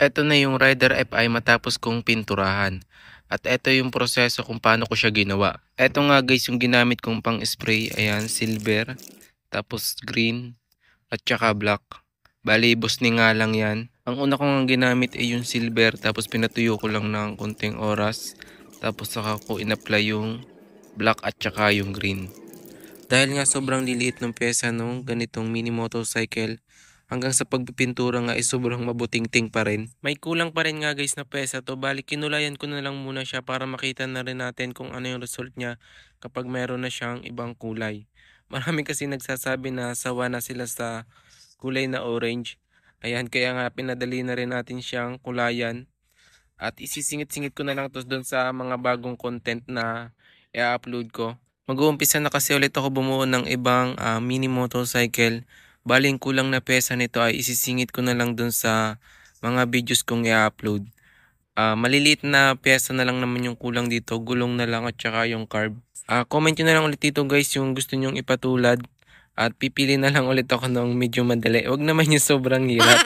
Eto na yung Rider FI matapos kong pinturahan. At eto yung proseso kung paano ko siya ginawa. Eto nga guys yung ginamit kong pang spray. Ayan, silver, tapos green, at saka black. Bali, busni nga lang yan. Ang una kong ang ginamit ay yung silver, tapos pinatuyo ko lang ng konting oras. Tapos saka ko in-apply yung black at saka yung green. Dahil nga sobrang liliit ng pyesa nung ganitong mini motorcycle, hanggang sa pagpipintura nga ay sobrang mabuting-ting pa rin. May kulang pa rin nga guys na pyesa to, bali kinulayan ko na lang muna siya para makita na rin natin kung ano yung result niya kapag meron na siyang ibang kulay. Marami kasi nagsasabi na sawa na sila sa kulay na orange. Ayan, kaya nga pinadali na rin natin siyang kulayan at isisingit-singit ko na lang to doon sa mga bagong content na i-upload ko. Mag-uumpisa na kasi ulit ako bumuo ng ibang mini motorcycle. Baling kulang na pesa nito ay isisingit ko na lang doon sa mga videos kong i-upload. Maliliit na pyesa na lang naman yung kulang dito, gulong na lang at saka yung carb. Comment nyo na lang ulit dito guys yung gusto nyong ipatulad at pipili na lang ulit ako ng medyo madali. Huwag naman yung sobrang hirap.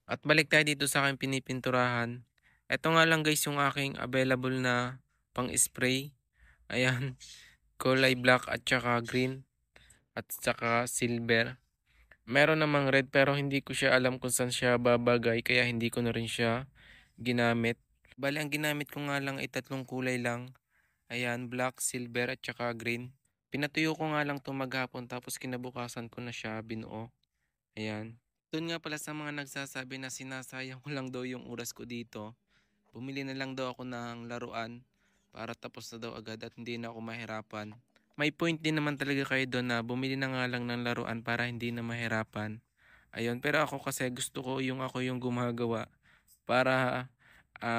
At balik tayo dito sa aking pinipinturahan. Ito nga lang guys yung aking available na pang spray. Ayan, kulay black at saka green at saka silver. Meron namang red pero hindi ko siya alam kung saan siya babagay kaya hindi ko na rin siya ginamit. Bali ang ginamit ko nga lang ay tatlong kulay lang. Ayan, black, silver at saka green. Pinatuyo ko nga lang ito maghapon tapos kinabukasan ko na siya binuo. Ayan. Doon nga pala sa mga nagsasabi na sinasayang ko lang daw yung oras ko dito. Bumili na lang daw ako ng laruan para tapos na daw agad at hindi na ako mahirapan. May point din naman talaga kayo doon na bumili na nga lang ng laruan para hindi na mahirapan. Ayun, pero ako kasi gusto ko yung ako yung gumagawa para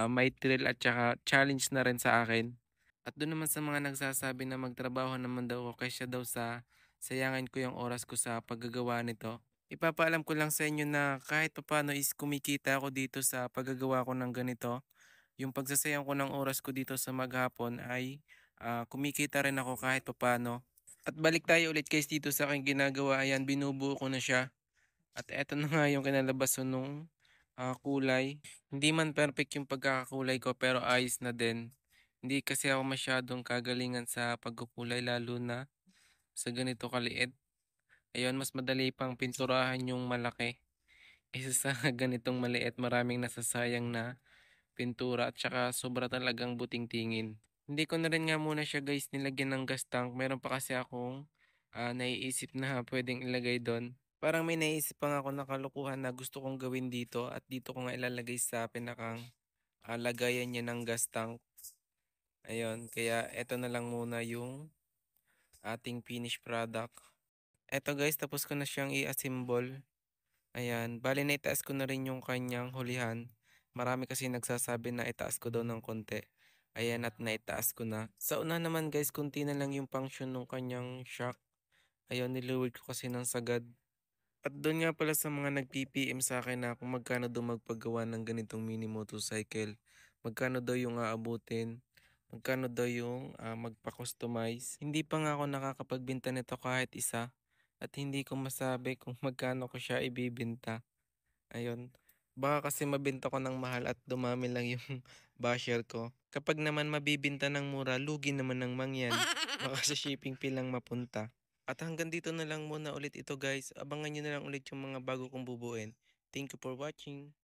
may thrill at saka challenge na rin sa akin. At doon naman sa mga nagsasabi na magtrabaho naman daw ako kaysa daw sa sayangan ko yung oras ko sa paggagawa nito. Ipapaalam ko lang sa inyo na kahit paano is kumikita ako dito sa paggagawa ko ng ganito. Yung pagsasayang ko ng oras ko dito sa maghapon ay kumikita rin ako kahit papaano. At balik tayo ulit guys dito sa aking ginagawa. Ayan, binubuo ko na siya. At eto na nga yung kinalabasan nung kulay. Hindi man perfect yung pagkakakulay ko pero ayos na din. Hindi kasi ako masyadong kagalingan sa pagkukulay lalo na sa ganito kaliit. Ayun, mas madali pang pinturahan yung malaki. Isa sa ganitong maliit, maraming nasasayang na pintura at saka sobra talagang buting tingin. Hindi ko na rin nga muna siya guys nilagyan ng gas tank. Meron pa kasi akong naiisip na pwedeng ilagay doon. Parang may naisip pa nga ako na kalukuhan na gusto kong gawin dito at dito ko nga ilalagay sa pinakang lagayan niya ng gas tank. Ayun, kaya eto na lang muna yung ating finished product. Eto guys, tapos ko na siyang i-assemble. Ayan, bali na itaas ko na rin yung kanyang hulihan. Marami kasi nagsasabi na itaas ko daw ng konti. Ayan at naitaas ko na. Sa una naman guys, kunti na lang yung function ng kanyang shock. Ayun, niluwag ko kasi ng sagad. At doon nga pala sa mga nag-PPM sa akin na kung magkano daw magpagawa ng ganitong mini motorcycle. Magkano daw yung aabutin. Magkano daw yung magpa-customize. Hindi pa nga ako nakakapagbenta nito kahit isa. At hindi ko masabi kung magkano ko siya ibibenta. Ayun. Baka kasi mabenta ko ng mahal at dumami lang yung basher ko. Kapag naman mabibinta ng mura, lugi naman ng mangyan. Baka sa shipping fee lang mapunta. At hanggang dito na lang muna ulit ito guys. Abangan nyo na lang ulit yung mga bago kong bubuin. Thank you for watching.